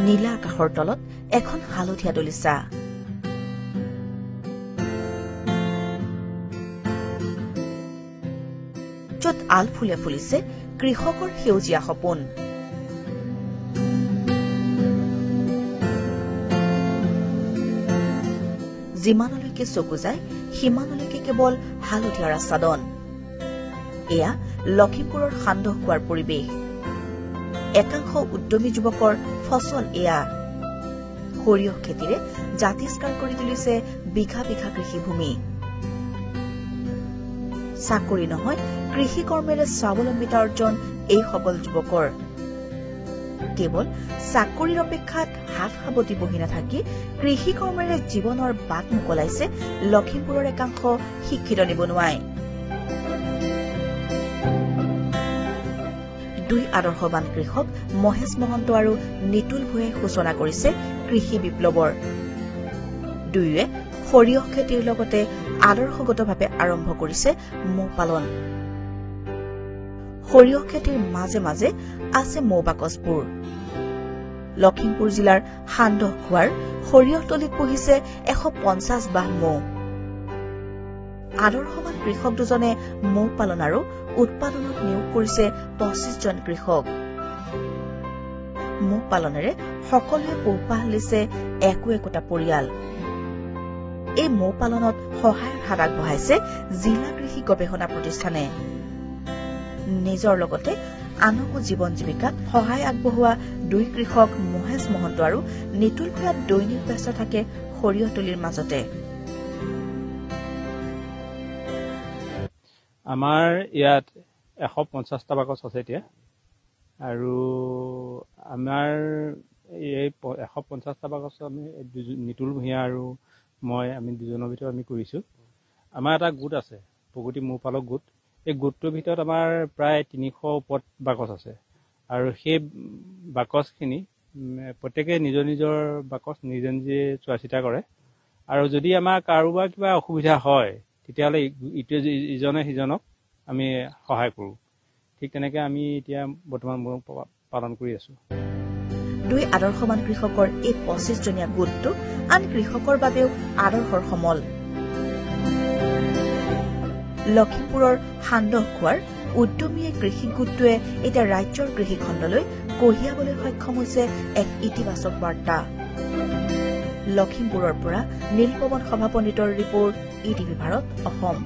নীলা আকাশৰ তলত এখন হালধীয়া দলিচা। য'ত আল ফুলে ফুলিছে কৃষকৰ সেউজীয়া সপোন। যিমানলৈকে চকু যায় সিমানলৈকে কেৱল হালধীয়া আচ্ছাদন। এয়া লখিমপুৰৰ সান্দহ খোৱাৰ পৰিৱেশ। একাংশ উদ্যমী যুৱকৰ ফচল এয়া। সৰিয়হ খেতিৰে জাতিষ্কাৰ কৰি তুলিছে বিঘা বিঘা কৃষিভূমি। চাকৰি নহয় কৃষি কৰ্মেৰে স্বাৱলম্বিতা অৰ্জন এই সকল যুৱকৰ। কেৱল চাকৰিৰ অপেক্ষাত হাত সাৱটি বহি নাথাকি কৃষি কৰ্মেৰে জীৱনৰ বাট মোকলাইছে লখিমপুৰৰ একাংশ শিক্ষিত নিবনুৱাই। দুই আদৰ্শবান কৃষক মহেশ মহন্ত আৰু নিতুল ভূঞাই সূচনা কৰিছে কৃষি বিপ্লৱৰ। দুয়োৱে সৰিয়হ খেতিৰ লগতে আদৰ্শগতভাৱে আৰম্ভ কৰিছে মৌ পালন। সৰিয়হ খেতিৰ মাজে মাজে আছে মৌ বাকচবোৰ। লখিমপুৰ জিলাৰ সান্দহ খোৱাৰ সৰিয়হতলীত পুহিছে 150 বাহ মৌ। আদৰ্শবান কৃষক দুজনে মৌ পালন আৰু উৎপাদনত নিয়োগ কৰিছে 25 জন কৃষক। মৌ পালনেৰে সকলোৱে পোহপাল লৈছে একোটা পৰিয়াল। এই মৌ পালনত সহায়ৰ হাত আগবঢ়াইছে জিলা কৃষি গৱেষণা প্ৰতিষ্ঠানে। নিজৰ লগতে আনকো জীৱন জীৱিকাত সহায় আগবঢ়োৱা দুই কৃষক মহেশ মহন্ত আৰু নিতুল ভূঞা দৈনিক ব্যস্ত থাকে সৰিয়হতলীৰ মাজতে। আমাৰ ইয়াত 150টা বাকচ আছে এতিয়া, আৰু আমাৰ এই 150টা বাকচ আমি নিতুল ভূঞা আৰু আমি দুজনৰ ভিতৰত আমি কৰিছোঁ। আমাৰ এটা গোট আছে, প্ৰগতি মৌ পালক গোট। এই গোটটোৰ ভিতৰত আমাৰ প্ৰায় 300 ওপৰত বাকচ আছে, আৰু সেই বাকচখিনি প্ৰত্যেকে নিজৰ নিজৰ বাকচ নিজে নিজে চোৱা চিতা কৰে। আৰু যদি আমাৰ কাৰোবাৰ কিবা অসুবিধা হয় তেতিয়াহ'লে ইটোৱে ইজনে সিজনক আমি সহায় কৰোঁ। ঠিক তেনেকৈ আমি এতিয়া বৰ্তমান পালন কৰি আছোঁ। দুই আদৰ্শবান কৃষকৰ এই 25জনীয়া গোটটো আন কৃষকৰ বাবেও আদৰ্শৰ সমল। লখিমপুৰৰ সান্দহ খোৱাৰ উদ্যমী কৃষি গোটটোৱে এতিয়া ৰাজ্যৰ কৃষিখণ্ডলৈ কঢ়িয়াবলৈ সক্ষম হৈছে এক ইতিবাচক বাৰ্তা। লখিমপুৰৰ পৰা নীলপৱন সভাপণ্ডিতৰ ৰিপৰ্ট, ETV ভাৰত, অসম।